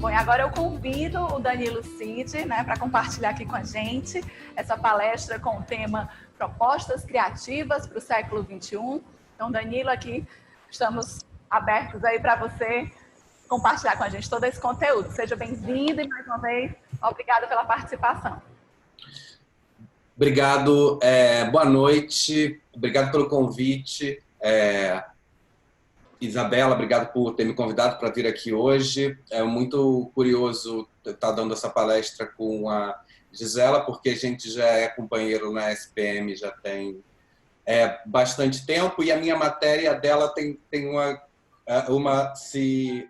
Bom, e agora eu convido o Danilo Cid, né, para compartilhar aqui com a gente essa palestra com o tema Propostas Criativas para o século XXI. Então, Danilo, aqui estamos abertos aí para você compartilhar com a gente todo esse conteúdo. Seja bem-vindo e, mais uma vez, obrigada pela participação. Obrigado, boa noite, obrigado pelo convite. Isabela, obrigado por ter me convidado para vir aqui hoje. É muito curioso estar dando essa palestra com a Gisela, porque a gente já é companheiro na SPM, já tem bastante tempo, e a minha matéria dela tem se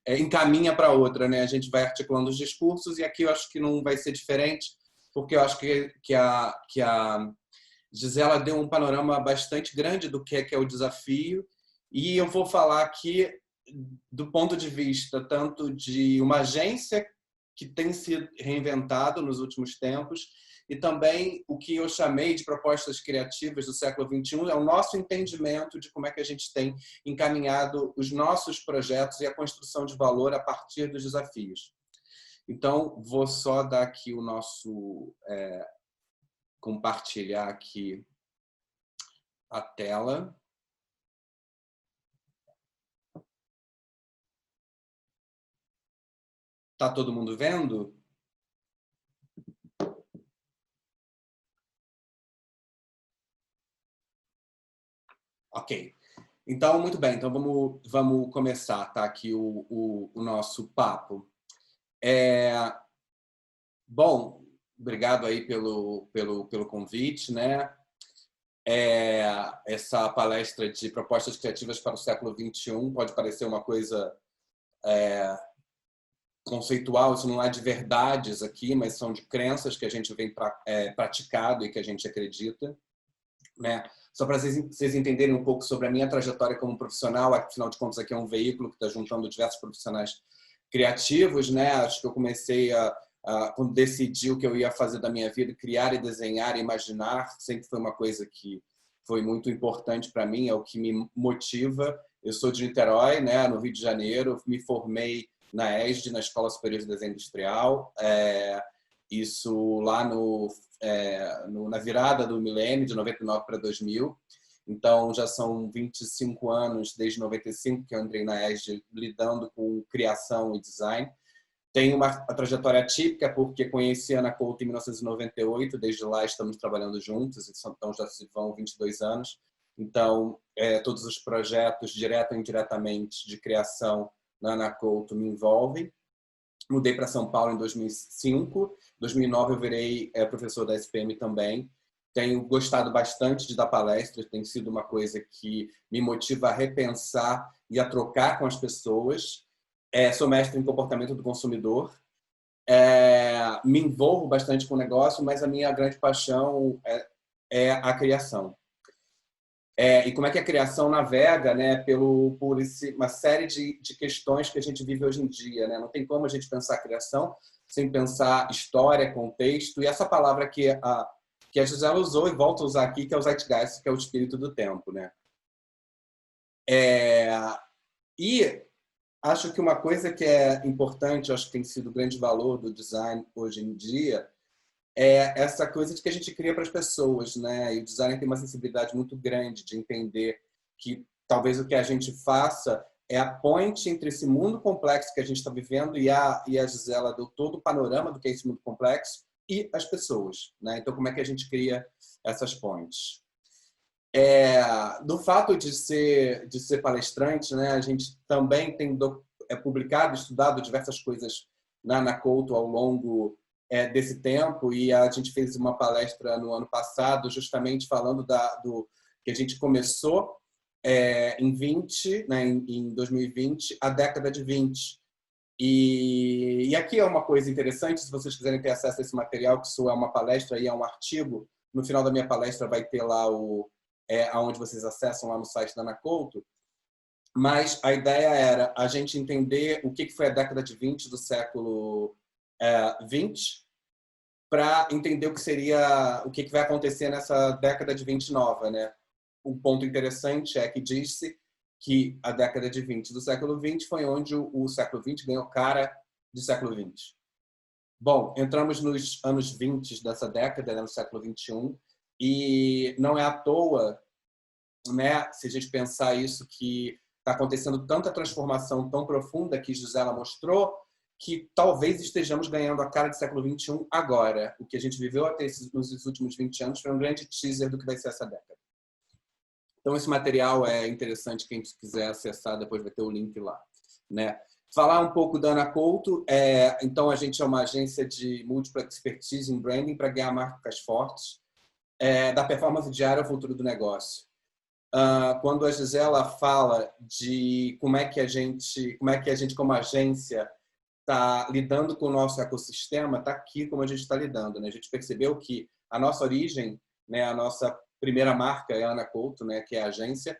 encaminha para outra, né? A gente vai articulando os discursos, e aqui eu acho que não vai ser diferente, porque eu acho que a Gisela deu um panorama bastante grande do que é o desafio, e eu vou falar aqui do ponto de vista tanto de uma agência que tem se reinventado nos últimos tempos, e também o que eu chamei de propostas criativas do século XXI é o nosso entendimento de como é que a gente tem encaminhado os nossos projetos e a construção de valor a partir dos desafios. Então, vou só dar aqui o nosso... compartilhar aqui a tela. Tá todo mundo vendo? Ok. Então, muito bem. Então, vamos começar, tá? Aqui o nosso papo. Bom, obrigado aí pelo convite, né? Essa palestra de propostas criativas para o século XXI pode parecer uma coisa conceitual, isso não é de verdades aqui, mas são de crenças que a gente vem praticado e que a gente acredita, né? Só para vocês entenderem um pouco sobre a minha trajetória como profissional, afinal de contas aqui é um veículo que está juntando diversos profissionais criativos, né? Acho que eu comecei quando decidi o que eu ia fazer da minha vida, criar e desenhar e imaginar, sempre foi uma coisa que foi muito importante para mim, é o que me motiva. Eu sou de Niterói, né, no Rio de Janeiro, me formei na ESD, na Escola Superior de Desenho Industrial, isso lá na virada do milênio, de 99 para 2000. Então, já são 25 anos, desde 95, que eu entrei na ESD, lidando com criação e design. Tenho uma trajetória típica, porque conheci a Ana Couto em 1998, desde lá estamos trabalhando juntos, então já se vão 22 anos. Então, todos os projetos, direto ou indiretamente, de criação na Ana Couto me envolvem. Mudei para São Paulo em 2005. Em 2009 eu virei professor da SPM também. Tenho gostado bastante de dar palestras, tem sido uma coisa que me motiva a repensar e a trocar com as pessoas. Sou mestre em comportamento do consumidor. Me envolvo bastante com o negócio, mas a minha grande paixão é a criação. E como é que a criação navega, né, por uma série de questões que a gente vive hoje em dia, né? Não tem como a gente pensar a criação sem pensar história, contexto, e essa palavra que a Gisela usou e volta a usar aqui, que é o Zeitgeist, que é o espírito do tempo, né? E acho que uma coisa que é importante, acho que tem sido o grande valor do design hoje em dia, é essa coisa de que a gente cria para as pessoas, né? E o design tem uma sensibilidade muito grande de entender que talvez o que a gente faça é a ponte entre esse mundo complexo que a gente está vivendo, e a Gisela deu todo o panorama do que é esse mundo complexo, e as pessoas, né? Então, como é que a gente cria essas pontes? Do fato de ser palestrante, né? A gente também tem publicado, estudado diversas coisas na Ana Couto ao longo desse tempo, e a gente fez uma palestra no ano passado justamente falando do que a gente começou em 20, né, em 2020, a década de 20. E aqui é uma coisa interessante, se vocês quiserem ter acesso a esse material, que isso é uma palestra e é um artigo, no final da minha palestra vai ter lá aonde vocês acessam lá no site da Ana Couto. Mas a ideia era a gente entender o que foi a década de 20 do século 20, para entender o que vai acontecer nessa década de 20 nova, né? Um ponto interessante é que diz-se que a década de 20 do século 20 foi onde o século 20 ganhou cara do século XX? Bom, entramos nos anos 20 dessa década, né, no século XXI, e não é à toa, né, se a gente pensar isso, que está acontecendo tanta transformação tão profunda que Gisela mostrou, que talvez estejamos ganhando a cara do século XXI agora. O que a gente viveu até nos últimos 20 anos foi um grande teaser do que vai ser essa década. Então, esse material é interessante, quem quiser acessar, depois vai ter o link lá, né? Falar um pouco da Ana Couto. Então, a gente é uma agência de múltipla expertise em branding para ganhar marcas fortes, da performance diária ao futuro do negócio. Quando a Gisela fala de como é que a gente como agência está lidando com o nosso ecossistema, está aqui como a gente está lidando, né? A gente percebeu que a nossa origem, né, a nossa primeira marca é a Ana Couto, né, que é a agência,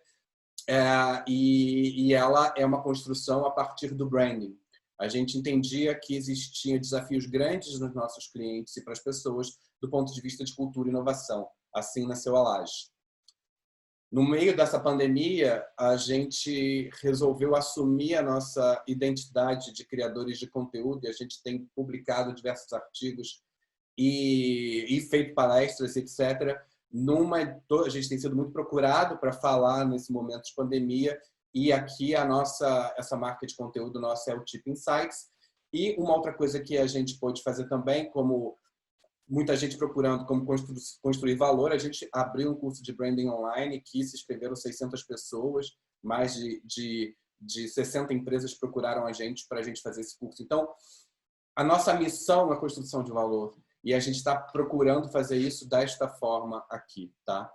e ela é uma construção a partir do branding. A gente entendia que existiam desafios grandes nos nossos clientes e para as pessoas do ponto de vista de cultura e inovação. Assim nasceu a Laje. No meio dessa pandemia, a gente resolveu assumir a nossa identidade de criadores de conteúdo e a gente tem publicado diversos artigos e feito palestras, etc. A gente tem sido muito procurado para falar nesse momento de pandemia e aqui essa marca de conteúdo nossa é o Tip Insights. E uma outra coisa que a gente pôde fazer também, como muita gente procurando como construir valor, a gente abriu um curso de branding online que se inscreveram 600 pessoas, mais de 60 empresas procuraram a gente para a gente fazer esse curso. Então, a nossa missão é a construção de valor e a gente está procurando fazer isso desta forma aqui, tá?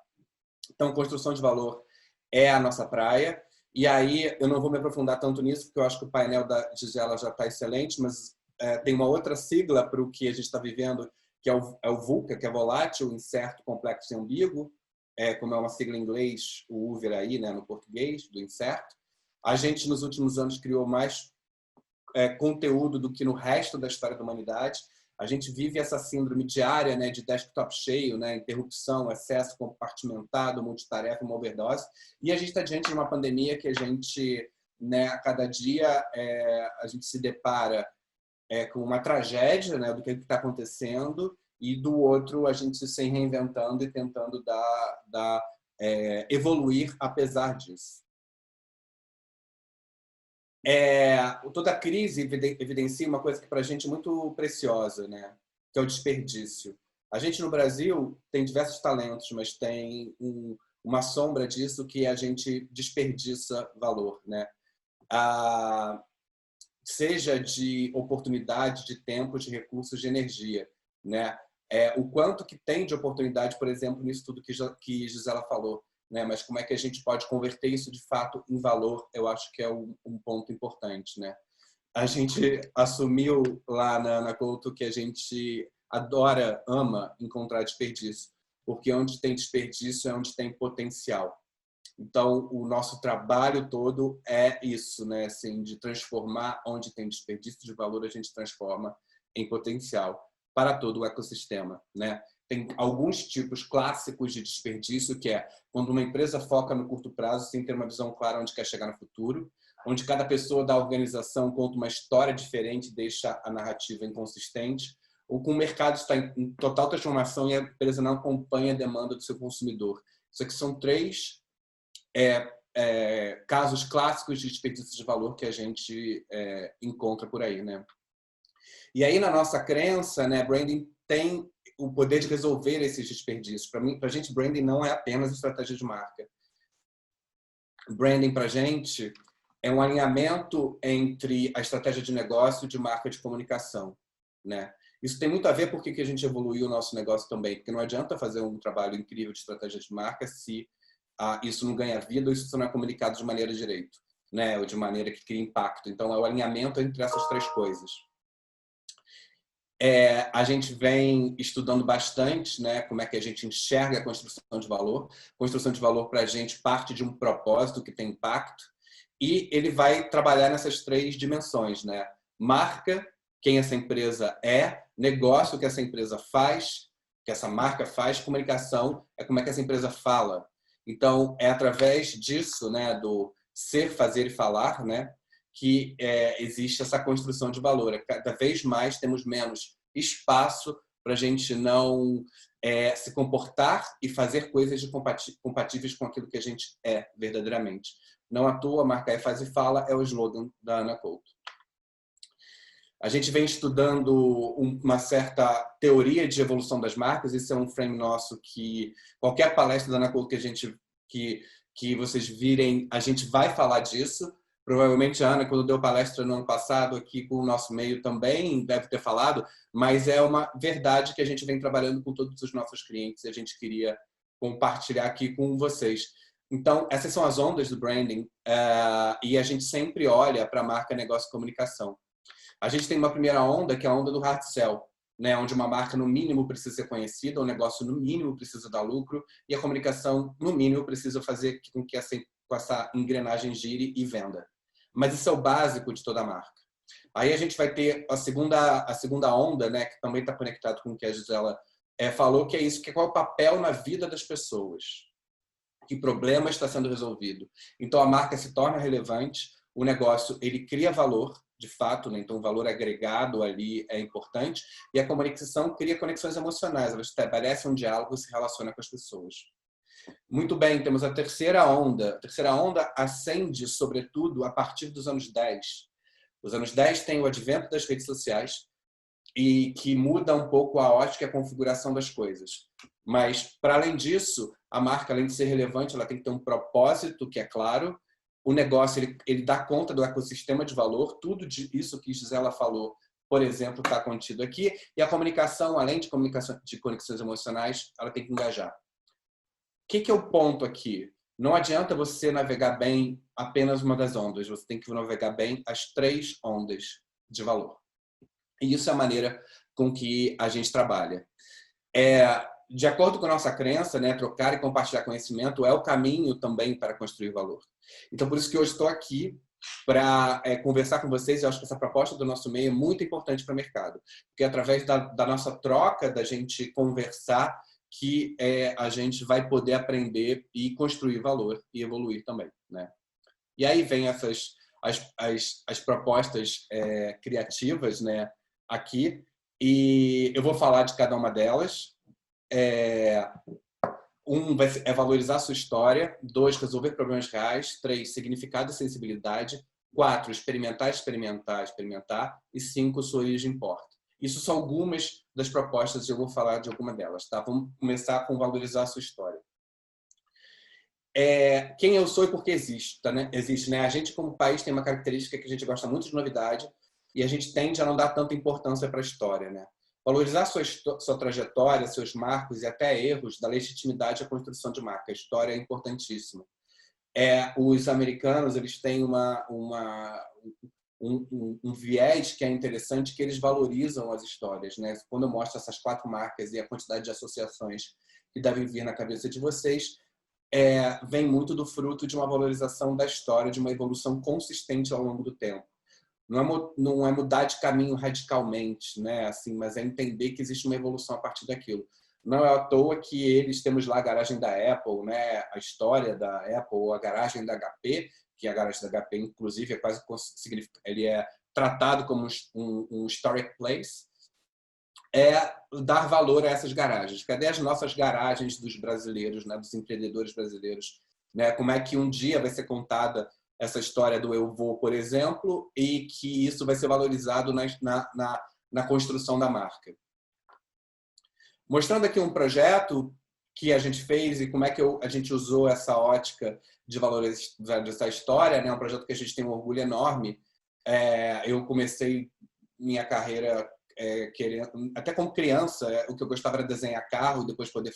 Então, construção de valor é a nossa praia. E aí, eu não vou me aprofundar tanto nisso, porque eu acho que o painel da Gisela já está excelente, mas tem uma outra sigla para o que a gente está vivendo, que é o VUCA, que é volátil, incerto, complexo e ambíguo, como é uma sigla em inglês, o UVER aí, né, no português, do incerto. A gente, nos últimos anos, criou mais conteúdo do que no resto da história da humanidade. A gente vive essa síndrome diária, né, de desktop cheio, né, interrupção, excesso compartimentado, multitarefa, uma overdose. E a gente está diante de uma pandemia que a gente, né, a cada dia, a gente se depara com uma tragédia, né, do que está acontecendo, e do outro a gente se reinventando e tentando evoluir apesar disso. Toda a crise evidencia uma coisa que para a gente é muito preciosa, né, que é o desperdício. A gente no Brasil tem diversos talentos, mas tem uma sombra disso que a gente desperdiça valor, né? Seja de oportunidade, de tempo, de recursos, de energia, né? O quanto que tem de oportunidade, por exemplo, nisso tudo que Gisela falou, né? Mas como é que a gente pode converter isso de fato em valor? Eu acho que é um ponto importante, né? A gente assumiu lá na Couto que a gente ama encontrar desperdício, porque onde tem desperdício é onde tem potencial. Então, o nosso trabalho todo é isso, né? Assim, de transformar onde tem desperdício de valor, a gente transforma em potencial para todo o ecossistema, né? Tem alguns tipos clássicos de desperdício, que é quando uma empresa foca no curto prazo sem ter uma visão clara onde quer chegar no futuro, onde cada pessoa da organização conta uma história diferente e deixa a narrativa inconsistente, ou com o mercado está em total transformação e a empresa não acompanha a demanda do seu consumidor. Isso aqui são três casos clássicos de desperdício de valor que a gente encontra por aí, né? E aí, na nossa crença, né, branding tem o poder de resolver esses desperdícios. Para a gente, branding não é apenas estratégia de marca. Branding, para a gente, é um alinhamento entre a estratégia de negócio e de marca de comunicação, né? Isso tem muito a ver porque que a gente evoluiu o nosso negócio também, porque não adianta fazer um trabalho incrível de estratégia de marca se isso não ganha vida ou isso não é comunicado de maneira direito, né? Ou de maneira que cria impacto. Então, é o alinhamento entre essas três coisas. A gente vem estudando bastante, né, como é que a gente enxerga a construção de valor. Construção de valor, para a gente, parte de um propósito que tem impacto. E ele vai trabalhar nessas três dimensões, né? Marca, quem essa empresa é, negócio, o que essa empresa faz, que essa marca faz, comunicação, é como é que essa empresa fala. Então, é através disso, né, do ser, fazer e falar, né, que existe essa construção de valor. Cada vez mais temos menos espaço para a gente não se comportar e fazer coisas compatíveis com aquilo que a gente é verdadeiramente. Não à toa, a marca Faz e Fala é o slogan da Ana Couto. A gente vem estudando uma certa teoria de evolução das marcas. Esse é um frame nosso que qualquer palestra da Ana Couto que vocês virem, a gente vai falar disso. Provavelmente a Ana, quando deu palestra no ano passado aqui com o nosso meio também, deve ter falado, mas é uma verdade que a gente vem trabalhando com todos os nossos clientes e a gente queria compartilhar aqui com vocês. Então, essas são as ondas do branding e a gente sempre olha para a marca, negócio e comunicação. A gente tem uma primeira onda, que é a onda do hard sell, né? Onde uma marca, no mínimo, precisa ser conhecida, o negócio, no mínimo, precisa dar lucro e a comunicação, no mínimo, precisa fazer com que essa engrenagem gire e venda. Mas isso é o básico de toda a marca. Aí a gente vai ter a segunda onda, né? Que também está conectado com o que a Gisela falou, que é isso, que é qual é o papel na vida das pessoas. Que problema está sendo resolvido. Então, a marca se torna relevante, o negócio ele cria valor, de fato, né? Então o valor agregado ali é importante, e a comunicação cria conexões emocionais, ela estabelece um diálogo e se relaciona com as pessoas. Muito bem, temos a terceira onda. A terceira onda ascende, sobretudo, a partir dos anos 10. Os anos 10 têm o advento das redes sociais, e que muda um pouco a ótica e a configuração das coisas. Mas, para além disso, a marca, além de ser relevante, ela tem que ter um propósito, que é claro. O negócio, ele dá conta do ecossistema de valor. Tudo isso que Gisela falou, por exemplo, está contido aqui. E a comunicação, além de conexões emocionais, ela tem que engajar. O que é o ponto aqui? Não adianta você navegar bem apenas uma das ondas. Você tem que navegar bem as 3 ondas de valor. E isso é a maneira com que a gente trabalha. De acordo com a nossa crença, né, trocar e compartilhar conhecimento é o caminho também para construir valor. Então, por isso que hoje estou aqui para conversar com vocês. Eu acho que essa proposta do nosso meio é muito importante para o mercado. Porque é através da nossa troca, da gente conversar, que a gente vai poder aprender e construir valor e evoluir também, né? E aí vem as propostas criativas, né, aqui, e eu vou falar de cada uma delas. É valorizar a sua história. 2, resolver problemas reais. 3, significado e sensibilidade. 4, experimentar. E 5, sua origem importa. Isso são algumas das propostas e eu vou falar de alguma delas, tá? Vamos começar com valorizar a sua história. Quem eu sou e por que existe, né? A gente, como país, tem uma característica que a gente gosta muito de novidade e a gente tende a não dar tanta importância para a história, né? Valorizar sua trajetória, seus marcos e até erros da legitimidade à construção de marca. A história é importantíssima. Os americanos, eles têm um viés que é interessante, que eles valorizam as histórias, né? Quando eu mostro essas 4 marcas e a quantidade de associações que devem vir na cabeça de vocês, vem muito do fruto de uma valorização da história, de uma evolução consistente ao longo do tempo. Não é mudar de caminho radicalmente, né? Assim, mas é entender que existe uma evolução a partir daquilo. Não é à toa que temos lá a garagem da Apple, né? A história da Apple, a garagem da HP, que a garagem da HP, inclusive, ele é tratado como um historic place, dar valor a essas garagens. Cadê as nossas garagens dos brasileiros, né? Dos empreendedores brasileiros? Né? Como é que um dia vai ser contada essa história do eu vou, por exemplo, e que isso vai ser valorizado na construção da marca. Mostrando aqui um projeto que a gente fez e como é que a gente usou essa ótica de valorizar essa história, né? Um projeto que a gente tem um orgulho enorme. Eu comecei minha carreira querendo, até como criança, o que eu gostava era desenhar carro e depois poder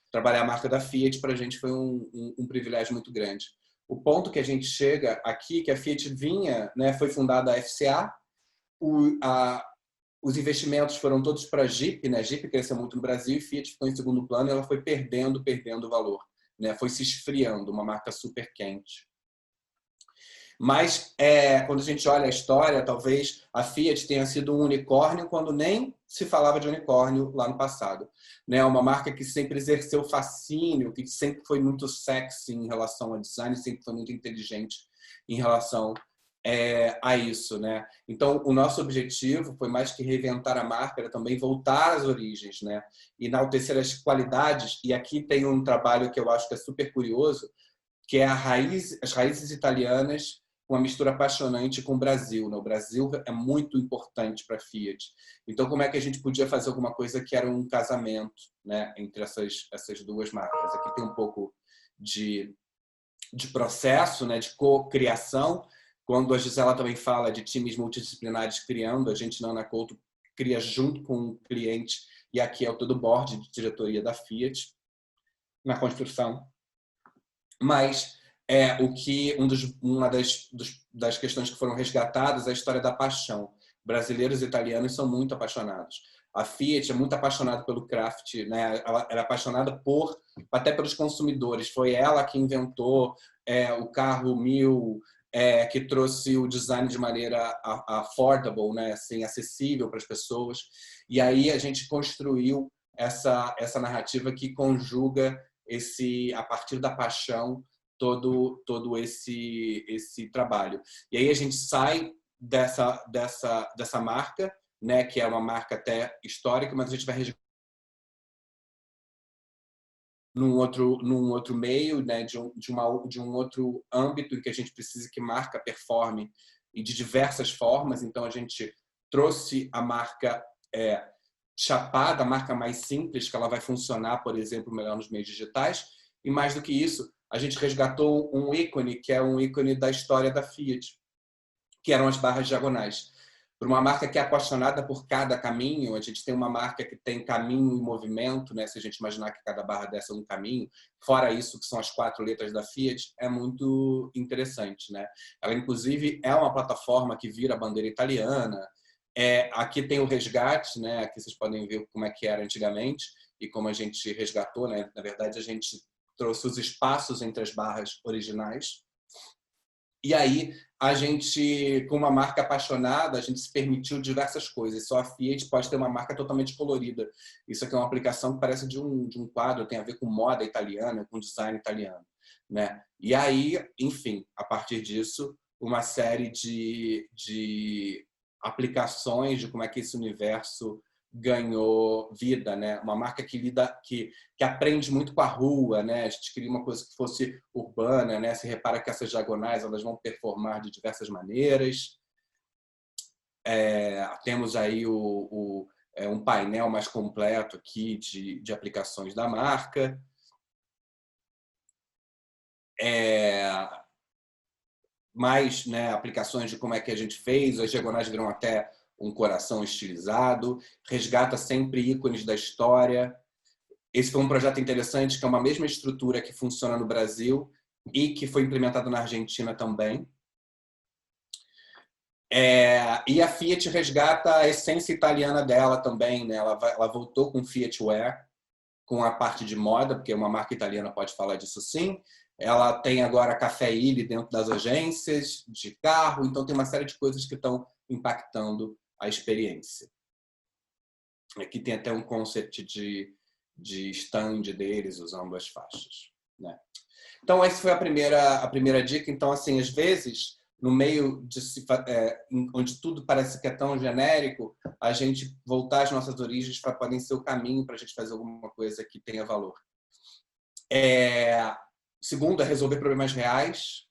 trabalhar a marca da Fiat. Para a gente foi um privilégio muito grande. O ponto que a gente chega aqui, que a Fiat vinha, né, foi fundada a FCA, os investimentos foram todos para a Jeep, né? A Jeep cresceu muito no Brasil e Fiat ficou em segundo plano e ela foi perdendo valor, né? Foi se esfriando, uma marca super quente. Mas quando a gente olha a história, talvez a Fiat tenha sido um unicórnio quando nem se falava de unicórnio lá no passado, né? Uma marca que sempre exerceu fascínio, que sempre foi muito sexy em relação ao design, sempre foi muito inteligente em relação a isso, né? Então, o nosso objetivo foi mais que reinventar a marca, era também voltar às origens, né? Enaltecer as qualidades. E aqui tem um trabalho que eu acho que é super curioso, que é as raízes italianas com uma mistura apaixonante com o Brasil, né? O Brasil é muito importante para a Fiat. Então, como é que a gente podia fazer alguma coisa que era um casamento, né, entre essas duas marcas? Aqui tem um pouco de processo, né, de co-criação. Quando a Gisela também fala de times multidisciplinares criando, a gente na Ana Couto cria junto com o cliente, e aqui é todo o board de diretoria da Fiat na construção. Mas uma das questões que foram resgatadas é a história da paixão. Brasileiros e italianos são muito apaixonados. A Fiat é muito apaixonada pelo craft, né? Ela era apaixonada até pelos consumidores. Foi ela que inventou o carro 1000, que trouxe o design de maneira affordable, né? Assim, acessível para as pessoas. E aí a gente construiu essa narrativa que conjuga a partir da paixão, todo esse trabalho. E aí a gente sai dessa marca, né, que é uma marca até histórica, mas a gente vai num outro meio, né, de um outro âmbito em que a gente precisa que marca performe e de diversas formas. Então a gente trouxe a marca chapada, a marca mais simples, que ela vai funcionar, por exemplo, melhor nos meios digitais. E mais do que isso, a gente resgatou um ícone, que é um ícone da história da Fiat, que eram as barras diagonais. Para uma marca que é apaixonada por cada caminho, a gente tem uma marca que tem caminho e movimento, né? Se a gente imaginar que cada barra dessa é um caminho, fora isso, que são as 4 letras da Fiat, é muito interessante, né? Ela, inclusive, é uma plataforma que vira a bandeira italiana. Aqui tem o resgate, né? Aqui vocês podem ver como é que era antigamente e como a gente resgatou, né? Na verdade, a gente trouxe os espaços entre as barras originais. E aí, a gente, com uma marca apaixonada, a gente se permitiu diversas coisas. Só a Fiat pode ter uma marca totalmente colorida. Isso aqui é uma aplicação que parece de um quadro, tem a ver com moda italiana, com design italiano, né? E aí, enfim, a partir disso, uma série de aplicações de como é que esse universo ganhou vida, né? Uma marca que aprende muito com a rua, né? A gente queria uma coisa que fosse urbana, né? Se repara que essas diagonais elas vão performar de diversas maneiras. Temos aí um painel mais completo aqui de aplicações da marca. Mais, né, aplicações de como é que a gente fez. As diagonais viram até um coração estilizado, resgata sempre ícones da história. Esse foi um projeto interessante, que é uma mesma estrutura que funciona no Brasil e que foi implementada na Argentina também. E a Fiat resgata a essência italiana dela também, né? Ela voltou com Fiat Wear, com a parte de moda, porque uma marca italiana pode falar disso sim. Ela tem agora Café Illy dentro das agências de carro, então tem uma série de coisas que estão impactando a experiência. Aqui tem até um concept de stand deles usando as faixas, né? Então, essa foi a primeira dica. Então, assim, às vezes, no meio onde tudo parece que é tão genérico, a gente voltar às nossas origens podem ser o caminho para a gente fazer alguma coisa que tenha valor. Segundo, é resolver problemas reais.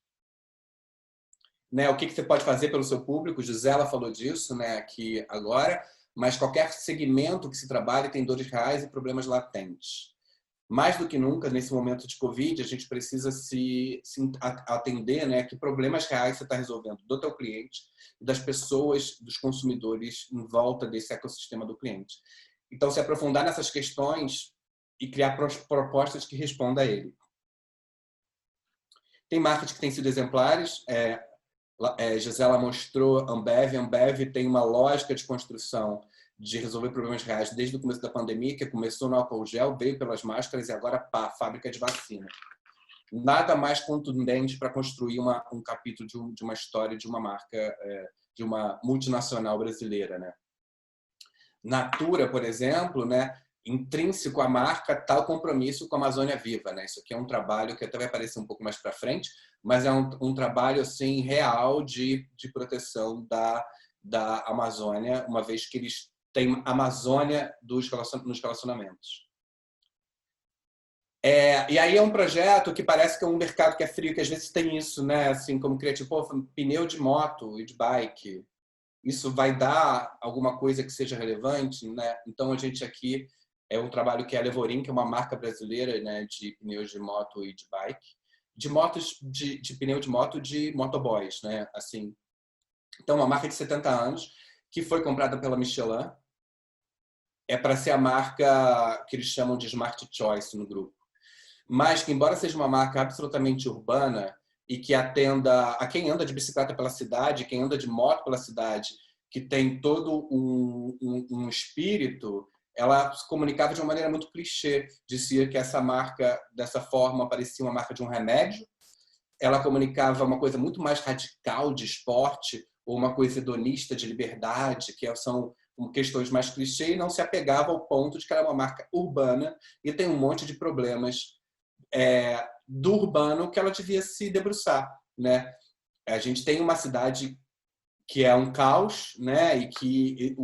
Né? O que você pode fazer pelo seu público? Gisela falou disso, né, aqui agora, mas qualquer segmento que se trabalhe tem dores reais e problemas latentes. Mais do que nunca, nesse momento de Covid, a gente precisa se atender, né, que problemas reais você está resolvendo do teu cliente e das pessoas, dos consumidores em volta desse ecossistema do cliente. Então, se aprofundar nessas questões e criar propostas que respondam a ele. Tem marcas que têm sido exemplares. Gisela mostrou Ambev. Ambev tem uma lógica de construção de resolver problemas reais desde o começo da pandemia, que começou no álcool gel, veio pelas máscaras e agora fábrica de vacina. Nada mais contundente para construir um capítulo de uma história de uma marca, de uma multinacional brasileira, né? Natura, por exemplo, né, intrínseco à marca está o compromisso com a Amazônia Viva, né? Isso aqui é um trabalho que até vai aparecer um pouco mais para frente, mas é um trabalho assim real de proteção da Amazônia, uma vez que eles têm Amazônia nos relacionamentos. E aí é um projeto que parece que é um mercado que é frio, que às vezes tem isso, né? Assim, como criativo, pô, pneu de moto e de bike, isso vai dar alguma coisa que seja relevante, né? Então a gente aqui é um trabalho que é a Levorin, que é uma marca brasileira, né, de pneus de moto e de bike, de motos de pneu de moto de motoboys, né? Assim, então uma marca de 70 anos que foi comprada pela Michelin, é para ser a marca que eles chamam de Smart Choice no grupo. Mas que, embora seja uma marca absolutamente urbana e que atenda a quem anda de bicicleta pela cidade, quem anda de moto pela cidade, que tem todo um espírito, ela se comunicava de uma maneira muito clichê. Dizia que essa marca, dessa forma, parecia uma marca de um remédio. Ela comunicava uma coisa muito mais radical de esporte, ou uma coisa hedonista de liberdade, que são questões mais clichê, e não se apegava ao ponto de que ela é uma marca urbana e tem um monte de problemas do urbano que ela devia se debruçar, né? A gente tem uma cidade que é um caos, né? E que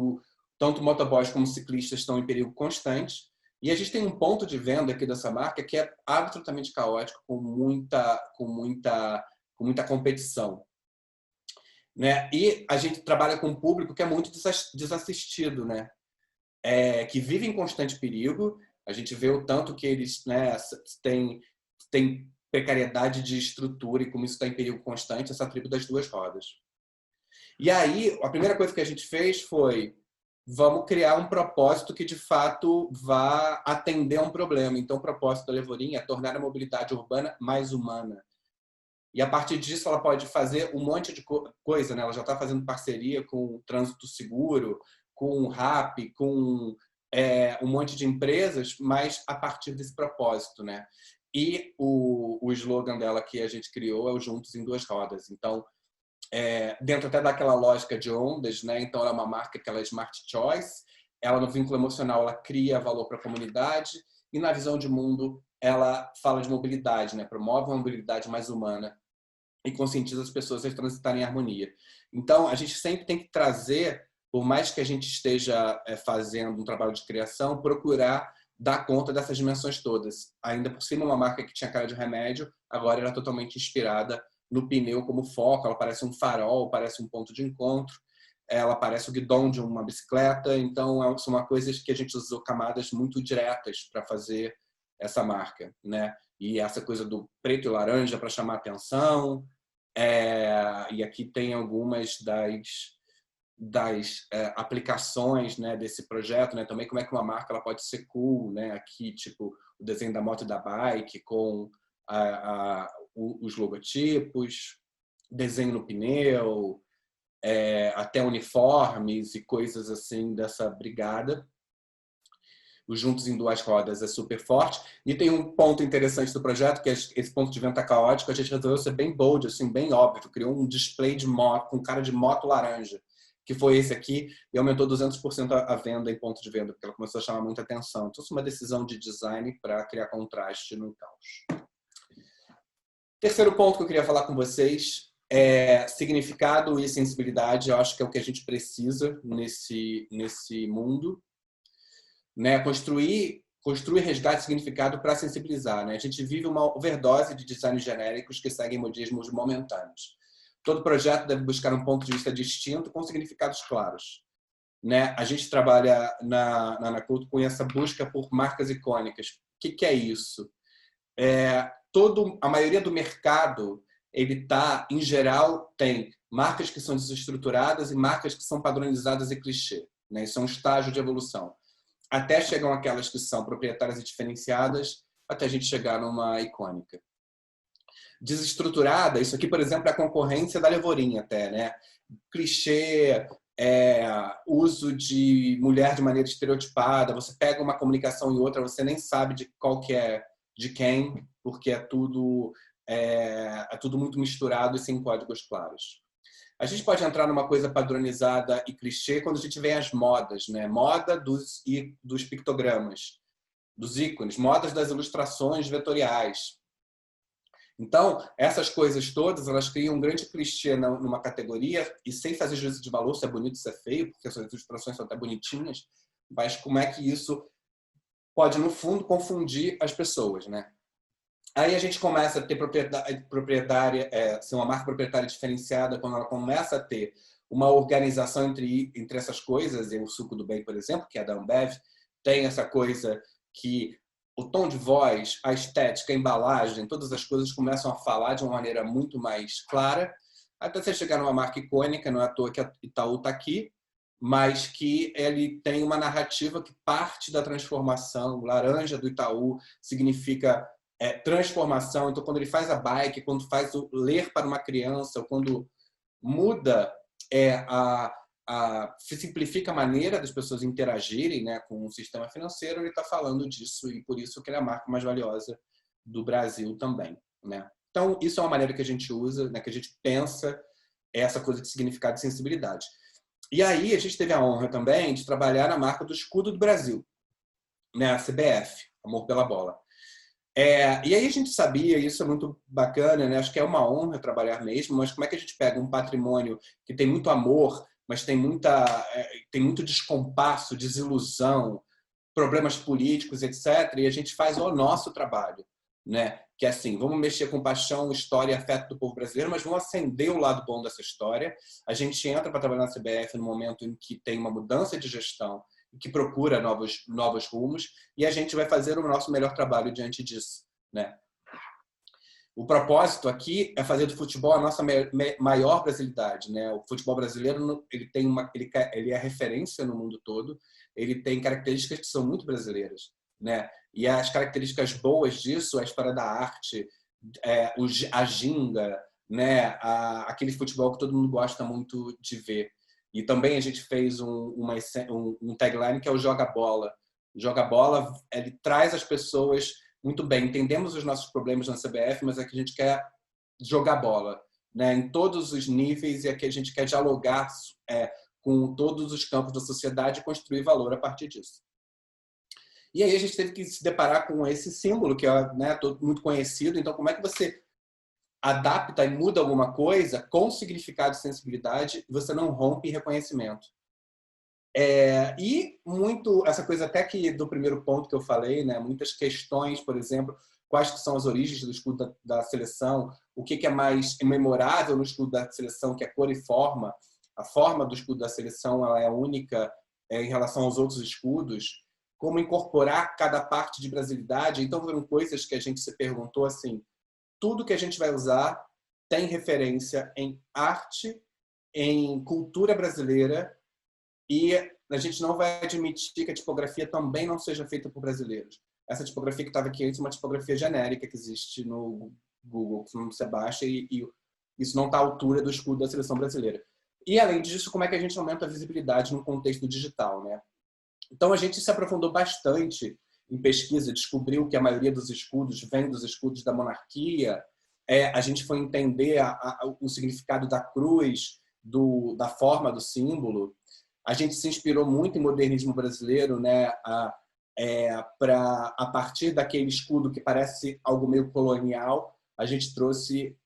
tanto motoboys como ciclistas estão em perigo constante. E a gente tem um ponto de venda aqui dessa marca que é absolutamente caótico, com muita competição, né? E a gente trabalha com um público que é muito desassistido, né? Que vive em constante perigo. A gente vê o tanto que eles, né, têm precariedade de estrutura e como isso está em perigo constante, essa tribo das duas rodas. E aí, a primeira coisa que a gente fez foi: vamos criar um propósito que de fato vá atender a um problema. Então, o propósito da Levorin é tornar a mobilidade urbana mais humana. E a partir disso ela pode fazer um monte de coisa, né? Ela já está fazendo parceria com o Trânsito Seguro, com o RAP, com um monte de empresas, mas a partir desse propósito, né? E o slogan dela que a gente criou é o Juntos em Duas Rodas. Então, dentro até daquela lógica de ondas, né? Então ela é uma marca que ela é Smart Choice, ela no vínculo emocional ela cria valor para a comunidade e na visão de mundo ela fala de mobilidade, né? Promove uma mobilidade mais humana e conscientiza as pessoas a transitarem em harmonia. Então a gente sempre tem que trazer, por mais que a gente esteja fazendo um trabalho de criação, procurar dar conta dessas dimensões todas. Ainda por cima, uma marca que tinha cara de remédio, agora ela é totalmente inspirada no pneu como foco. Ela parece um farol, parece um ponto de encontro, ela parece o guidão de uma bicicleta. Então são coisas que a gente usou camadas muito diretas para fazer essa marca, né? E essa coisa do preto e laranja para chamar atenção. E aqui tem algumas das aplicações, né, desse projeto, né? Também como é que uma marca ela pode ser cool, né? Aqui, tipo, o desenho da moto e da bike com os logotipos, desenho no pneu, até uniformes e coisas assim dessa brigada. Os Juntos em Duas Rodas é super forte. E tem um ponto interessante do projeto, que é esse ponto de venda caótico. A gente resolveu ser bem bold, assim, bem óbvio. Criou um display de moto, com cara de moto laranja, que foi esse aqui, e aumentou 200% a venda em ponto de venda, porque ela começou a chamar muita atenção. Então, isso é uma decisão de design para criar contraste no caos. Terceiro ponto que eu queria falar com vocês é significado e sensibilidade. Eu acho que é o que a gente precisa nesse mundo. Né? Construir resgate de significado para sensibilizar. Né? A gente vive uma overdose de designs genéricos que seguem modismos momentâneos. Todo projeto deve buscar um ponto de vista distinto com significados claros. Né? A gente trabalha na Anaculto com essa busca por marcas icônicas. O que é isso? A maioria do mercado, em geral, tem marcas que são desestruturadas e marcas que são padronizadas e clichê. Né? Isso é um estágio de evolução. Até chegam aquelas que são proprietárias e diferenciadas, até a gente chegar numa icônica. Desestruturada, isso aqui, por exemplo, é a concorrência da Levorin até, né? Clichê, uso de mulher de maneira estereotipada, você pega uma comunicação e outra, você nem sabe de qual que é de quem, porque é tudo muito misturado e sem códigos claros. A gente pode entrar numa coisa padronizada e clichê quando a gente vê as modas, né? Moda dos pictogramas, dos ícones, modas das ilustrações vetoriais. Então, essas coisas todas, elas criam um grande clichê numa categoria, e sem fazer juízo de valor, se é bonito, se é feio, porque essas ilustrações são até bonitinhas, mas como é que isso pode, no fundo, confundir as pessoas, né? Aí a gente começa a ter ser uma marca proprietária diferenciada quando ela começa a ter uma organização entre essas coisas, e o Suco do Bem, por exemplo, que é da Ambev, tem essa coisa que o tom de voz, a estética, a embalagem, todas as coisas começam a falar de uma maneira muito mais clara, até você chegar numa marca icônica, não é à toa que a Itaú está aqui, mas que ele tem uma narrativa que parte da transformação. Laranja do Itaú significa transformação. Então, quando ele faz a bike, quando faz o ler para uma criança, ou quando muda, simplifica a maneira das pessoas interagirem, né, com o sistema financeiro, ele está falando disso, e por isso que ele é a marca mais valiosa do Brasil também, né? Então, isso é uma maneira que a gente usa, né, que a gente pensa essa coisa de significado e sensibilidade. E aí, a gente teve a honra também de trabalhar na marca do escudo do Brasil, né, a CBF, Amor pela Bola. E aí a gente sabia, e isso é muito bacana, né? Acho que é uma honra trabalhar mesmo, mas como é que a gente pega um patrimônio que tem muito amor, mas tem muito descompasso, desilusão, problemas políticos, etc., e a gente faz o nosso trabalho, né? Que é assim, vamos mexer com paixão, história e afeto do povo brasileiro, mas vamos acender o lado bom dessa história. A gente entra para trabalhar na CBF no momento em que tem uma mudança de gestão, que procura novos rumos, e a gente vai fazer o nosso melhor trabalho diante disso, né? O propósito aqui é fazer do futebol a nossa maior brasilidade, né? O futebol brasileiro, ele é referência no mundo todo, ele tem características que são muito brasileiras, né? E as características boas disso é a história da arte, a ginga, né? Aquele futebol que todo mundo gosta muito de ver. E também a gente fez um tagline que é o Joga Bola. O Joga Bola, ele traz as pessoas muito bem. Entendemos os nossos problemas na CBF, mas é que a gente quer jogar bola, né, em todos os níveis, e é que a gente quer dialogar com todos os campos da sociedade e construir valor a partir disso. E aí a gente teve que se deparar com esse símbolo, que é, né, muito conhecido. Então, como é que você adapta e muda alguma coisa com significado e sensibilidade e você não rompe reconhecimento? E muito essa coisa até que do primeiro ponto que eu falei, né, muitas questões, por exemplo, quais que são as origens do escudo da seleção, o que é mais memorável no escudo da seleção, que é cor e forma. A forma do escudo da seleção ela é única em relação aos outros escudos. Como incorporar cada parte de brasilidade. Então, foram coisas que a gente se perguntou assim, tudo que a gente vai usar tem referência em arte, em cultura brasileira, e a gente não vai admitir que a tipografia também não seja feita por brasileiros. Essa tipografia que estava aqui antes é uma tipografia genérica que existe no Google, que você baixa, e isso não está à altura do escudo da seleção brasileira. E, além disso, como é que a gente aumenta a visibilidade no contexto digital, né? Então, a gente se aprofundou bastante em pesquisa, descobriu que a maioria dos escudos vem dos escudos da monarquia. A gente foi entender o significado da cruz, da forma do símbolo. A gente se inspirou muito em modernismo brasileiro, né? A partir daquele escudo que parece algo meio colonial, a gente trouxe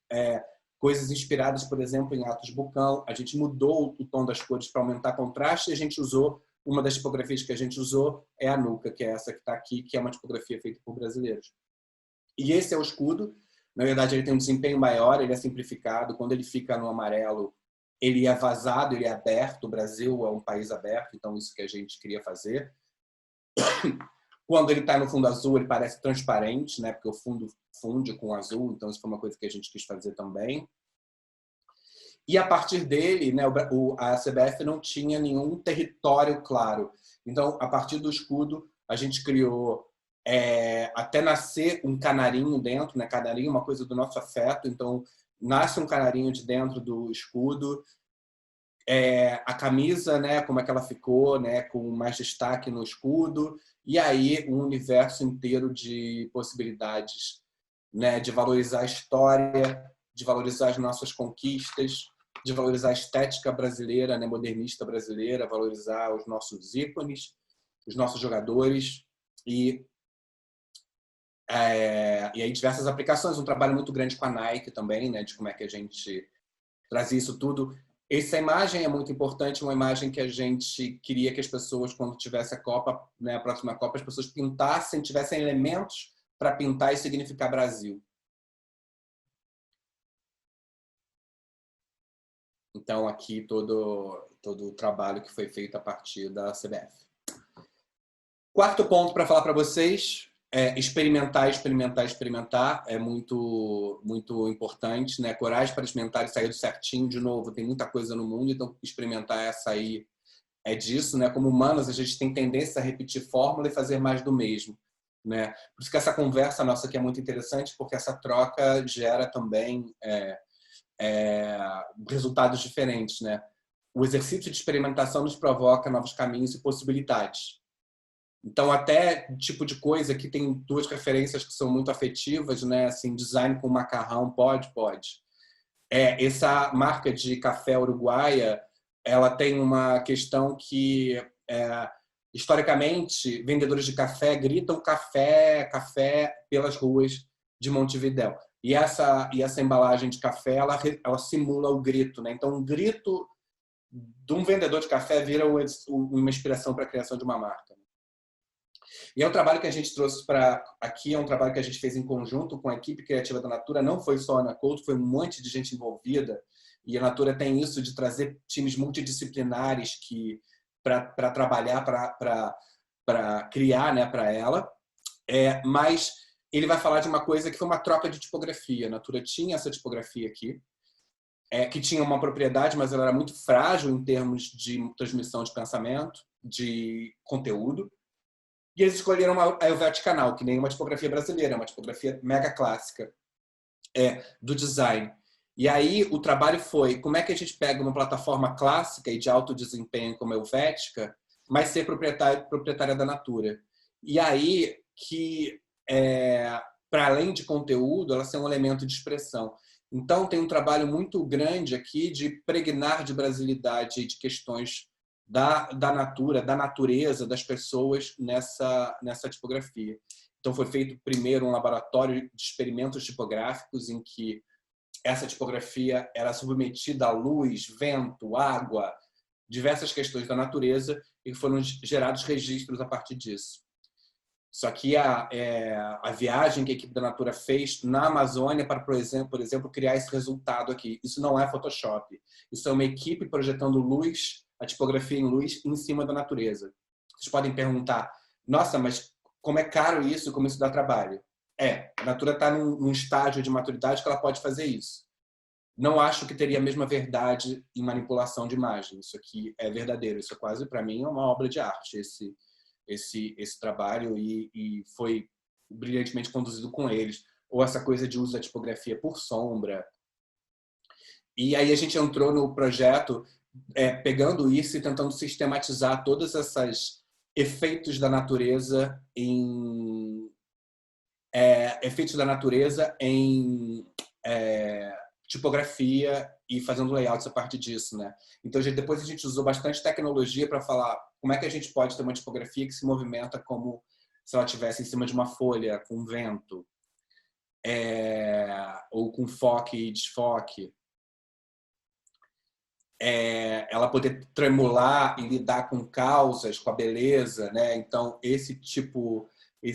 coisas inspiradas, por exemplo, em Atos Bucão. A gente mudou o tom das cores para aumentar contraste, e a gente usou uma das tipografias que a gente usou é a Nuca, que é essa que está aqui, que é uma tipografia feita por brasileiros. E esse é o escudo. Na verdade, ele tem um desempenho maior, ele é simplificado. Quando ele fica no amarelo, ele é vazado, ele é aberto. O Brasil é um país aberto, então isso que a gente queria fazer. Quando ele está no fundo azul, ele parece transparente, né? Porque o fundo funde com o azul, então isso foi uma coisa que a gente quis fazer também. E a partir dele, né, a CBF não tinha nenhum território claro. Então, a partir do escudo, a gente criou até nascer um canarinho dentro, né? Canarinho é uma coisa do nosso afeto, então nasce um canarinho de dentro do escudo. A camisa, né, como é que ela ficou, né, com mais destaque no escudo, e aí um universo inteiro de possibilidades, né, de valorizar a história, de valorizar as nossas conquistas, de valorizar a estética brasileira, né, modernista brasileira, valorizar os nossos ícones, os nossos jogadores e aí diversas aplicações, um trabalho muito grande com a Nike também, né, de como é que a gente traz isso tudo. Essa imagem é muito importante, uma imagem que a gente queria que as pessoas, quando tivesse a Copa, né, a próxima Copa, as pessoas pintassem, tivessem elementos para pintar e significar Brasil. Então, aqui todo o trabalho que foi feito a partir da CBF. Quarto ponto para falar para vocês é experimentar, experimentar, experimentar. É muito, muito importante, né? Coragem para experimentar e sair do certinho. De novo, tem muita coisa no mundo, então experimentar é sair disso, né? Como humanos, a gente tem tendência a repetir fórmula e fazer mais do mesmo, né? Por isso que essa conversa nossa aqui é muito interessante, porque essa troca gera também resultados diferentes, né? O exercício de experimentação nos provoca novos caminhos e possibilidades. Então, até tipo de coisa que tem duas referências que são muito afetivas, né? Assim, design com macarrão, pode. Essa marca de café uruguaia, ela tem uma questão que, historicamente, vendedores de café gritam café, café pelas ruas de Montevidéu. E essa embalagem de café, ela simula o grito, né? Então, um grito de um vendedor de café vira uma inspiração para a criação de uma marca. E é um trabalho que a gente trouxe para aqui, é um trabalho que a gente fez em conjunto com a equipe criativa da Natura, não foi só a Ana Couto, foi um monte de gente envolvida, e a Natura tem isso de trazer times multidisciplinares para trabalhar, para criar, né, para ela. Mas ele vai falar de uma coisa que foi uma troca de tipografia. A Natura tinha essa tipografia aqui, que tinha uma propriedade, mas ela era muito frágil em termos de transmissão de pensamento, de conteúdo. E eles escolheram a Helvetic Canal, que nem uma tipografia brasileira, uma tipografia mega clássica do design. E aí o trabalho foi como é que a gente pega uma plataforma clássica e de alto desempenho como a Helvética, mas ser proprietária da Natura. E aí que, para além de conteúdo, ela ser um elemento de expressão. Então tem um trabalho muito grande aqui de pregnar de brasilidade e de questões da natura, da natureza, das pessoas nessa tipografia. Então foi feito primeiro um laboratório de experimentos tipográficos em que essa tipografia era submetida à luz, vento, água, diversas questões da natureza e foram gerados registros a partir disso. Só que a viagem que a equipe da Natura fez na Amazônia para, por exemplo, criar esse resultado aqui. Isso não é Photoshop. Isso é uma equipe projetando luz, a tipografia em luz, em cima da natureza. Vocês podem perguntar, nossa, mas como é caro isso, como isso dá trabalho? A Natura está num estágio de maturidade que ela pode fazer isso. Não acho que teria a mesma verdade em manipulação de imagem. Isso aqui é verdadeiro. Isso é quase, para mim, uma obra de arte, esse trabalho, e foi brilhantemente conduzido com eles. Ou essa coisa de uso da tipografia por sombra. E aí a gente entrou no projeto pegando isso e tentando sistematizar todos esses efeitos da natureza em tipografia e fazendo layouts a partir disso, né? Então depois a gente usou bastante tecnologia para falar como é que a gente pode ter uma tipografia que se movimenta como se ela estivesse em cima de uma folha, com vento, ou com foque e desfoque. Ela poder tremular e lidar com causas, com a beleza, né? Então esse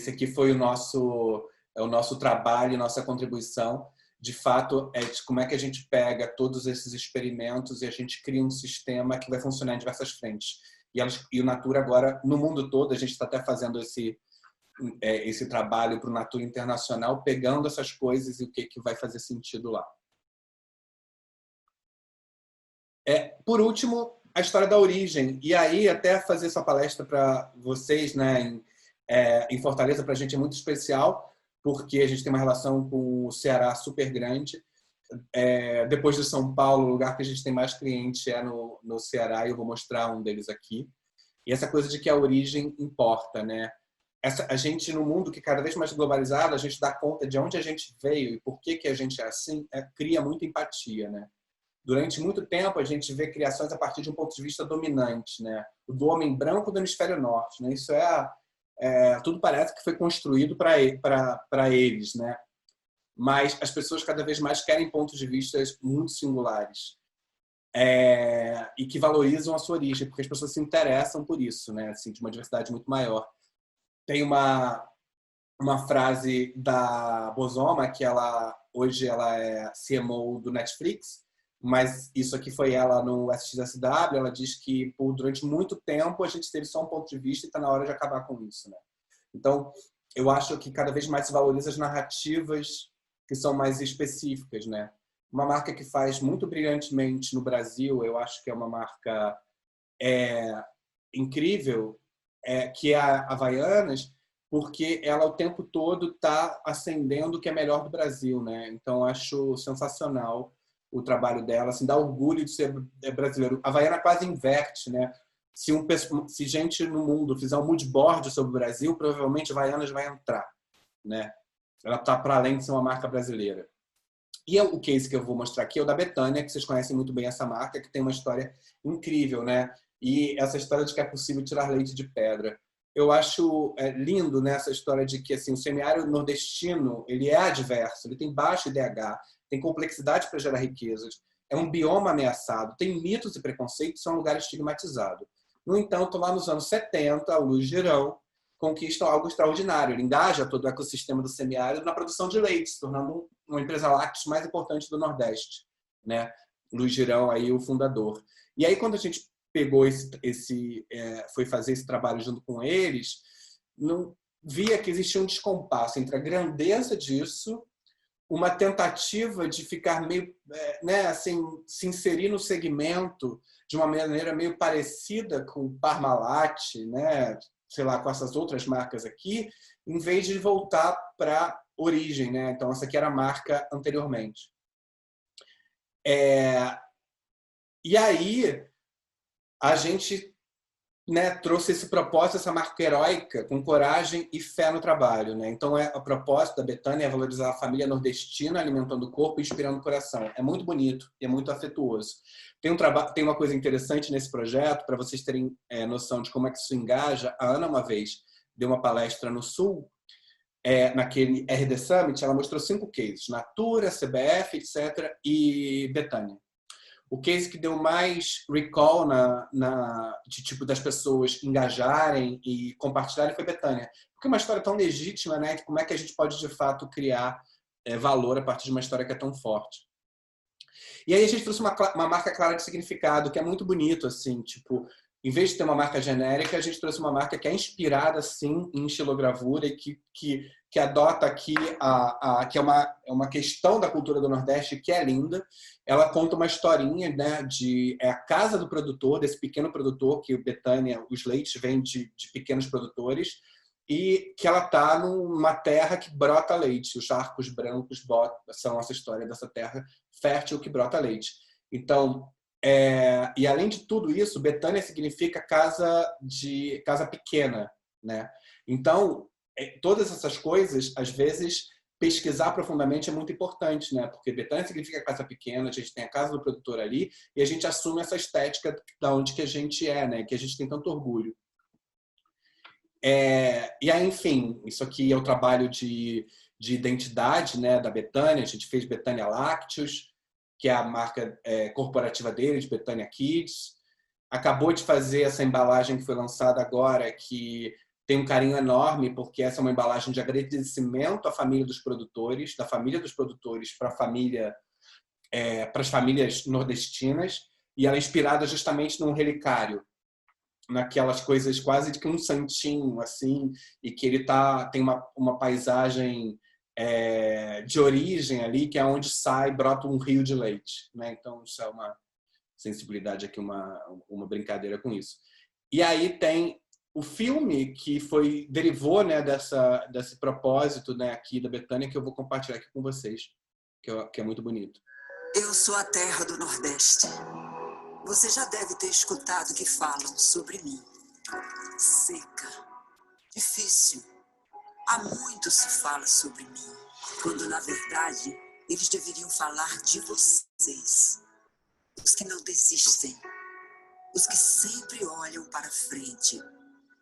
aqui foi o nosso trabalho, nossa contribuição. De fato, de como é que a gente pega todos esses experimentos e a gente cria um sistema que vai funcionar em diversas frentes. E o Natura agora, no mundo todo, a gente está até fazendo esse trabalho para o Natura Internacional, pegando essas coisas e o que vai fazer sentido lá. Por último, a história da origem. E aí, até fazer essa palestra para vocês, né, em Fortaleza, para a gente é muito especial, porque a gente tem uma relação com o Ceará super grande. Depois de São Paulo, o lugar que a gente tem mais cliente é no Ceará, e eu vou mostrar um deles aqui. E essa coisa de que a origem importa, né? A gente, no mundo que cada vez mais globalizado, a gente dá conta de onde a gente veio e por que a gente é assim, cria muita empatia, né? Durante muito tempo, a gente vê criações a partir de um ponto de vista dominante, né? O do homem branco do hemisfério norte, né? Isso tudo parece que foi construído para eles, né? Mas as pessoas cada vez mais querem pontos de vista muito singulares e que valorizam a sua origem, porque as pessoas se interessam por isso, né? Assim, de uma diversidade muito maior. Tem uma frase da Bozoma, que hoje ela é CMO do Netflix, mas isso aqui foi ela no SXSW, ela diz que durante muito tempo a gente teve só um ponto de vista e está na hora de acabar com isso, né? Então, eu acho que cada vez mais se valoriza as narrativas que são mais específicas, né? Uma marca que faz muito brilhantemente no Brasil, eu acho que é uma marca incrível, que é a Havaianas, porque ela o tempo todo está acendendo o que é melhor do Brasil, né? Então, acho sensacional o trabalho dela, assim, dá orgulho de ser brasileiro. A Havaiana quase inverte, né? Se gente no mundo fizer um mood board sobre o Brasil, provavelmente a Havaianas vai entrar, né? Ela está para além de ser uma marca brasileira. E o case que eu vou mostrar aqui é o da Betânia, que vocês conhecem muito bem essa marca, que tem uma história incrível, né? E essa história de que é possível tirar leite de pedra. Eu acho lindo, né, essa história de que assim, o semiárido nordestino ele é adverso, ele tem baixo IDH, tem complexidade para gerar riquezas, é um bioma ameaçado, tem mitos e preconceitos, é um lugar estigmatizado. No entanto, lá nos anos 70, o Luiz Girão conquista algo extraordinário. Ele engaja todo o ecossistema do semiárido na produção de leite, se tornando uma empresa láctea mais importante do Nordeste, né? Luiz Girão, aí, o fundador. E aí, quando a gente pegou foi fazer esse trabalho junto com eles, não via que existia um descompasso entre a grandeza disso, uma tentativa de ficar meio, né, assim, se inserir no segmento de uma maneira meio parecida com o Parmalat, né, sei lá, com essas outras marcas aqui, em vez de voltar para a origem, né? Então, essa aqui era a marca anteriormente. E aí, a gente, né, trouxe esse propósito, essa marca heróica, com coragem e fé no trabalho, né? Então, o propósito da Betânia é valorizar a família nordestina, alimentando o corpo e inspirando o coração. É muito bonito e é muito afetuoso. Tem uma coisa interessante nesse projeto, para vocês terem noção de como é que isso engaja. A Ana, uma vez, deu uma palestra no Sul, naquele RD Summit, ela mostrou 5 cases: Natura, CBF, etc., e Betânia. O case que deu mais recall de tipo das pessoas engajarem e compartilharem foi Betânia. Porque é uma história tão legítima, né? Como é que a gente pode, de fato, criar valor a partir de uma história que é tão forte? E aí a gente trouxe uma marca clara de significado, que é muito bonito, assim, tipo, em vez de ter uma marca genérica, a gente trouxe uma marca que é inspirada, sim, em estilogravura e que adota aqui que é uma questão da cultura do Nordeste que é linda. Ela conta uma historinha, né, a casa do produtor, desse pequeno produtor, que o Betânia, os leites vêm de pequenos produtores, e que ela está numa terra que brota leite. Os charcos brancos são essa história dessa terra fértil que brota leite. Então, e além de tudo isso, Betânia significa casa pequena, né? Então, todas essas coisas, às vezes, pesquisar profundamente é muito importante, né? Porque Betânia significa casa pequena, a gente tem a casa do produtor ali e a gente assume essa estética da onde que a gente né? Que a gente tem tanto orgulho. E aí, enfim, isso aqui é o trabalho de identidade, né, da Betânia. A gente fez Betânia Lácteos, que é a marca corporativa deles, Betânia Kids. Acabou de fazer essa embalagem que foi lançada agora, que tem um carinho enorme, porque essa é uma embalagem de agradecimento à família dos produtores, da família dos produtores para as famílias nordestinas, e ela é inspirada justamente num relicário, naquelas coisas quase de que um santinho, assim, e que ele tem uma paisagem de origem ali, que é onde brota um rio de leite, né? Então, isso é uma sensibilidade aqui, uma brincadeira com isso. E aí tem o filme que derivou, né, desse propósito, né, aqui da Betânia, que eu vou compartilhar aqui com vocês, que é muito bonito. Eu sou a terra do Nordeste. Você já deve ter escutado que falam sobre mim. Seca, difícil. Há muito se fala sobre mim, quando na verdade eles deveriam falar de vocês. que não desistem, os que sempre olham para frente.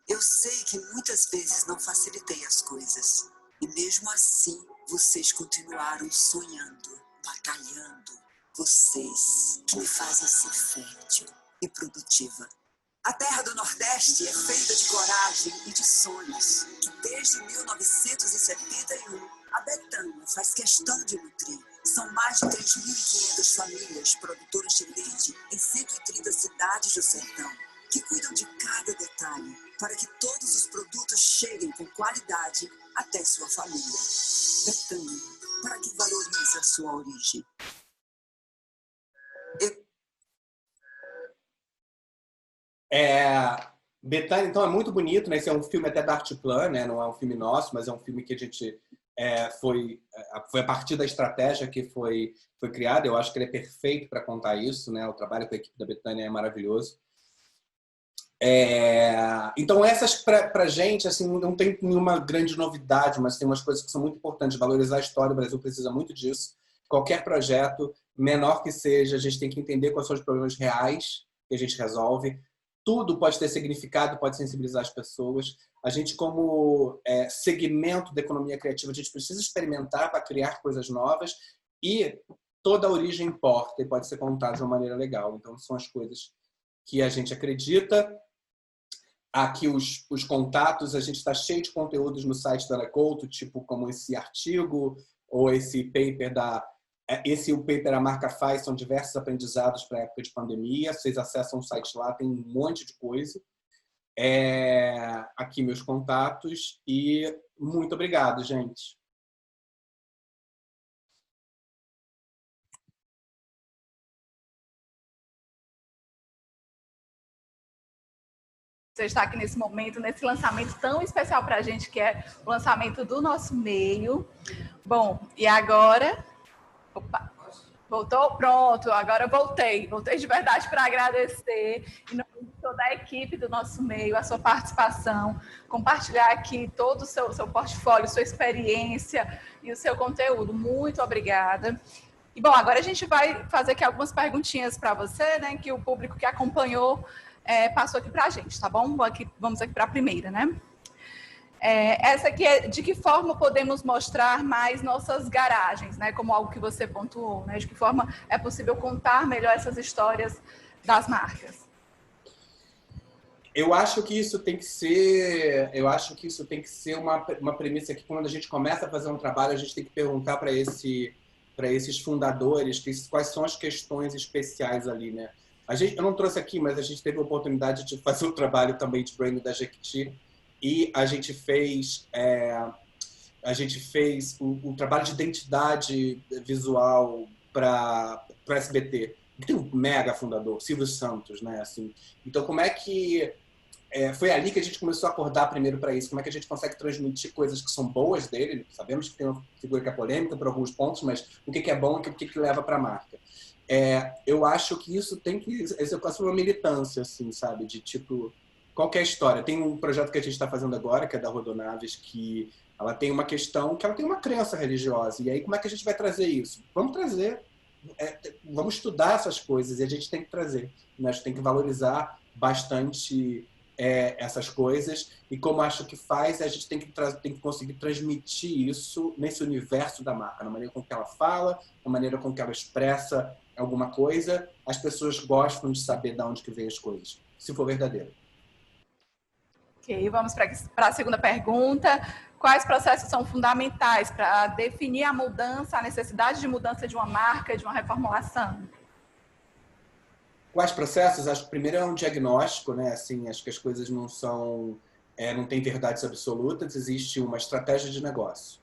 Eu sei que muitas vezes não facilitei as coisas. E mesmo assim, vocês continuaram sonhando, batalhando. Vocês que me fazem ser fértil e produtiva. A terra do Nordeste é feita de coragem e de sonhos, que desde 1971 a Betânia faz questão de nutrir. São mais de 3.500 famílias produtoras de leite em 130 cidades do sertão, que cuidam de cada detalhe para que todos os produtos cheguem com qualidade até sua família. Betânia, para que valorize a sua origem. Betânia, então, é muito bonito, né? Esse é um filme até da Artplan, né? Não é um filme nosso, mas é um filme que a gente foi a partir da estratégia que foi criada. Eu acho que ele é perfeito para contar isso, né? O trabalho com a equipe da Betânia é maravilhoso. Então, essas para a gente, assim, não tem nenhuma grande novidade, mas tem umas coisas que são muito importantes. Valorizar a história, o Brasil precisa muito disso. Qualquer projeto, menor que seja, a gente tem que entender quais são os problemas reais que a gente resolve. Tudo pode ter significado, pode sensibilizar as pessoas. A gente, como segmento da economia criativa, a gente precisa experimentar para criar coisas novas e toda a origem importa e pode ser contada de uma maneira legal. Então, são as coisas que a gente acredita. Aqui os contatos, a gente está cheio de conteúdos no site da Ana Couto, tipo como esse artigo ou esse paper o paper a marca faz, são diversos aprendizados para a época de pandemia. Vocês acessam o site lá, tem um monte de coisa. Aqui meus contatos e muito obrigado, gente. Você está aqui nesse momento, nesse lançamento tão especial para a gente, que é o lançamento do nosso meio. Bom, e agora... Opa! Voltou? Pronto, agora voltei. Voltei de verdade para agradecer, em nome de toda a equipe do nosso meio, a sua participação, compartilhar aqui todo o seu portfólio, sua experiência e o seu conteúdo. Muito obrigada. E, bom, agora a gente vai fazer aqui algumas perguntinhas para você, né, que o público que acompanhou passou aqui para a gente, tá bom? Vamos aqui para a primeira, né? Essa aqui é de que forma podemos mostrar mais nossas garagens, né? Como algo que você pontuou, né? De que forma é possível contar melhor essas histórias das marcas? Eu acho que isso tem que ser, uma premissa que quando a gente começa a fazer um trabalho, a gente tem que perguntar para esses fundadores quais são as questões especiais ali, né? Eu não trouxe aqui, mas a gente teve a oportunidade de fazer o trabalho também de branding da Jequiti e a gente fez o trabalho de identidade visual para o SBT. Tem um mega fundador, Silvio Santos, né? Assim, então, como é que foi ali que a gente começou a acordar primeiro para isso? Como é que a gente consegue transmitir coisas que são boas dele? Sabemos que tem uma figura que é polêmica por alguns pontos, mas o que é bom e o que leva para a marca? Eu acho que isso tem que ser quase uma militância, assim, sabe? De tipo, qualquer história. Tem um projeto que a gente está fazendo agora, que é da Rodonaves, que ela tem uma questão, que ela tem uma crença religiosa. E aí, como é que a gente vai trazer isso? Vamos trazer, vamos estudar essas coisas e a gente tem que trazer. Né? A gente tem que valorizar bastante essas coisas. E como acho que faz, a gente tem que conseguir transmitir isso nesse universo da marca, na maneira com que ela fala, na maneira com que ela expressa alguma coisa. As pessoas gostam de saber de onde que vem as coisas, se for verdadeiro. Ok, vamos para a segunda pergunta. Quais processos são fundamentais para definir a mudança, a necessidade de mudança de uma marca, de uma reformulação? Quais processos? Acho que primeiro é um diagnóstico, né? Assim, acho que as coisas não são, não tem verdades absolutas, existe uma estratégia de negócio.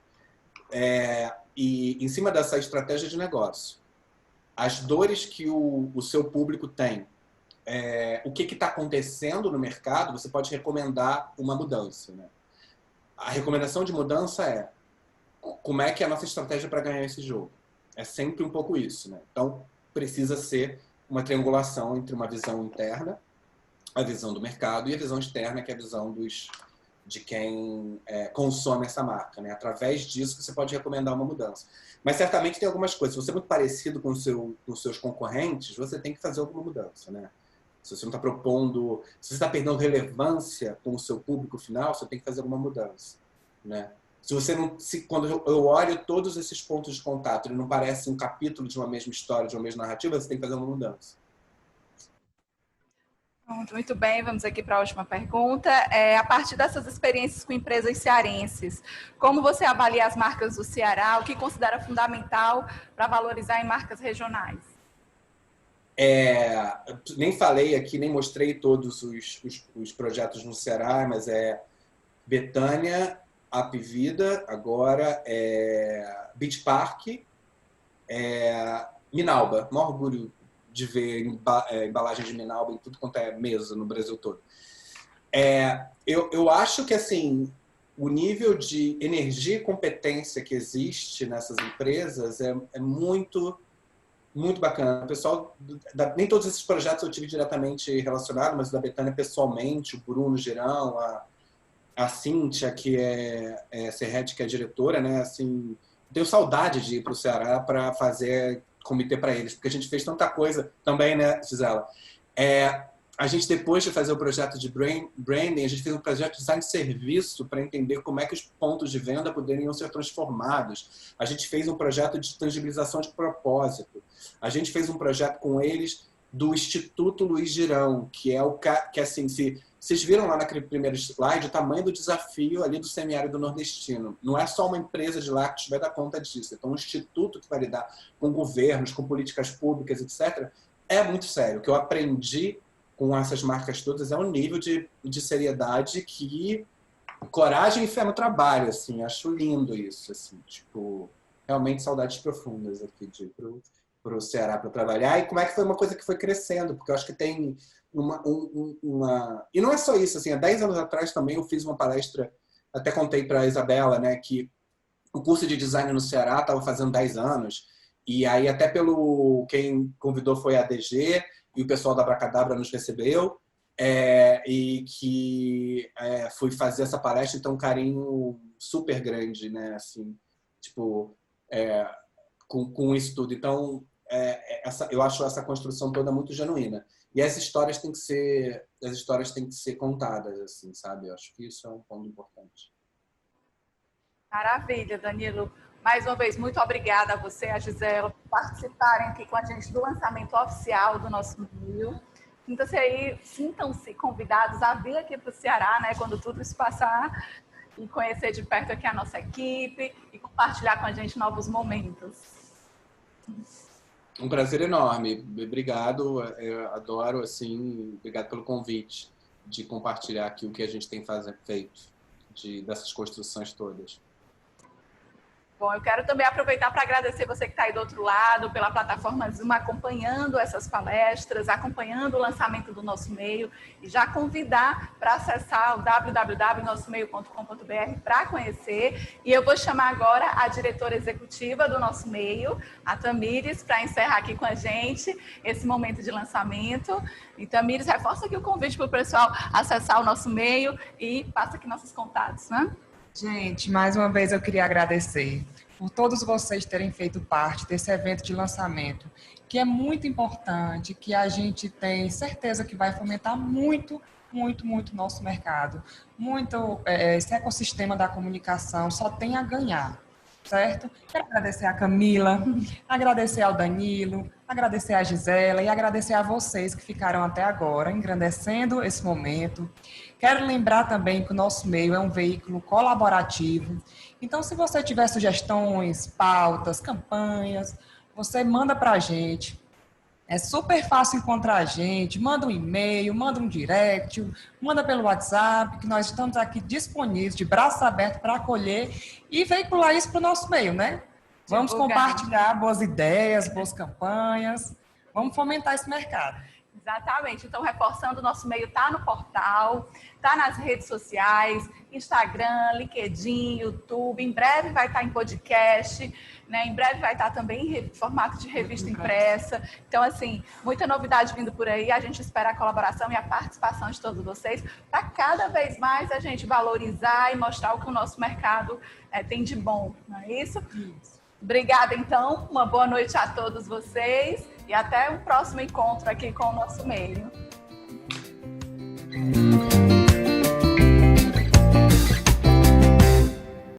E em cima dessa estratégia de negócio, as dores que o seu público tem, o que está acontecendo no mercado, você pode recomendar uma mudança. Né? A recomendação de mudança é como é que é a nossa estratégia para ganhar esse jogo. É sempre um pouco isso. Né? Então, precisa ser uma triangulação entre uma visão interna, a visão do mercado, e a visão externa, que é a visão de quem consome essa marca, né? Através disso você pode recomendar uma mudança. Mas certamente tem algumas coisas. Se você é muito parecido com os seus concorrentes, você tem que fazer alguma mudança, né? Se você não está propondo, se você está perdendo relevância com o seu público final, você tem que fazer alguma mudança, né? Se você não, quando eu olho todos esses pontos de contato, ele não parece um capítulo de uma mesma história, de uma mesma narrativa, você tem que fazer uma mudança. Muito bem, vamos aqui para a última pergunta. A partir dessas experiências com empresas cearenses, como você avalia as marcas do Ceará? O que considera fundamental para valorizar em marcas regionais? Nem falei aqui, nem mostrei todos os projetos no Ceará, mas Betânia, Apvida, agora Beach Park, Minalba. Maior orgulho de ver embalagem de Minalba em tudo quanto é mesa no Brasil todo. Eu acho que assim, o nível de energia e competência que existe nessas empresas é muito, muito bacana. O pessoal, nem todos esses projetos eu tive diretamente relacionado, mas o da Betânia pessoalmente, o Bruno Girão, a Cíntia, que é Serrete, que é a diretora, né? Assim, tenho saudade de ir para o Ceará para fazer comitê para eles, porque a gente fez tanta coisa também, né, Gisela? A gente, depois de fazer o projeto de branding, a gente fez um projeto de design de serviço para entender como é que os pontos de venda poderiam ser transformados. A gente fez um projeto de tangibilização de propósito. A gente fez um projeto com eles do Instituto Luiz Girão, que é assim, vocês viram lá naquele primeiro slide o tamanho do desafio ali do semiárido nordestino. Não é só uma empresa de lácteos que vai dar conta disso. Então, um instituto que vai lidar com governos, com políticas públicas, etc., é muito sério. O que eu aprendi com essas marcas todas é um nível de seriedade que... coragem e fé no trabalho, assim. Acho lindo isso, assim. Tipo, realmente saudades profundas aqui de ir pro Ceará para trabalhar. E como é que foi uma coisa que foi crescendo? Porque eu acho que tem... E não é só isso, assim, há 10 anos atrás também eu fiz uma palestra, até contei para a Isabela, né, que o curso de design no Ceará estava fazendo 10 anos, e aí até quem convidou foi a ADG, e o pessoal da Abracadabra nos recebeu, e que fui fazer essa palestra, então um carinho super grande, né, assim, tipo, com isso tudo. Então, eu acho essa construção toda muito genuína. E as histórias têm que ser contadas, assim, sabe? Eu acho que isso é um ponto importante. Maravilha, Danilo. Mais uma vez, muito obrigada a você, a Gisela, por participarem aqui com a gente do lançamento oficial do nosso meio. Sintam-se convidados a vir aqui para o Ceará, né, quando tudo isso passar, e conhecer de perto aqui a nossa equipe e compartilhar com a gente novos momentos. Um prazer enorme. Obrigado. Eu adoro, assim, obrigado pelo convite de compartilhar aqui o que a gente tem feito dessas construções todas. Bom, eu quero também aproveitar para agradecer você que está aí do outro lado, pela plataforma Zoom, acompanhando essas palestras, acompanhando o lançamento do nosso meio, e já convidar para acessar o www.nossomeio.com.br para conhecer. E eu vou chamar agora a diretora executiva do nosso meio, a Tamires, para encerrar aqui com a gente esse momento de lançamento. E Tamires, reforça aqui o convite para o pessoal acessar o nosso meio e passa aqui nossos contatos, né? Gente, mais uma vez eu queria agradecer por todos vocês terem feito parte desse evento de lançamento, que é muito importante, que a gente tem certeza que vai fomentar muito, muito, muito nosso mercado. Muito, esse ecossistema da comunicação só tem a ganhar, certo? Quero agradecer a Camila, agradecer ao Danilo, agradecer a Gisela e agradecer a vocês que ficaram até agora, engrandecendo esse momento. Quero lembrar também que o nosso meio é um veículo colaborativo. Então, se você tiver sugestões, pautas, campanhas, você manda para a gente. É super fácil encontrar a gente. Manda um e-mail, manda um direct, manda pelo WhatsApp, que nós estamos aqui disponíveis, de braços abertos para acolher e veicular isso para o nosso meio, né? Vamos compartilhar boas ideias, boas campanhas. Vamos fomentar esse mercado. Exatamente. Então, reforçando, o nosso e-mail está no portal, está nas redes sociais, Instagram, LinkedIn, YouTube. Em breve vai estar em podcast, né? Em breve vai estar também em formato de revista impressa. Então, assim, muita novidade vindo por aí. A gente espera a colaboração e a participação de todos vocês para cada vez mais a gente valorizar e mostrar o que o nosso mercado tem de bom. Não é isso? Isso. Obrigada, então. Uma boa noite a todos vocês e até um próximo encontro aqui com o nosso meio.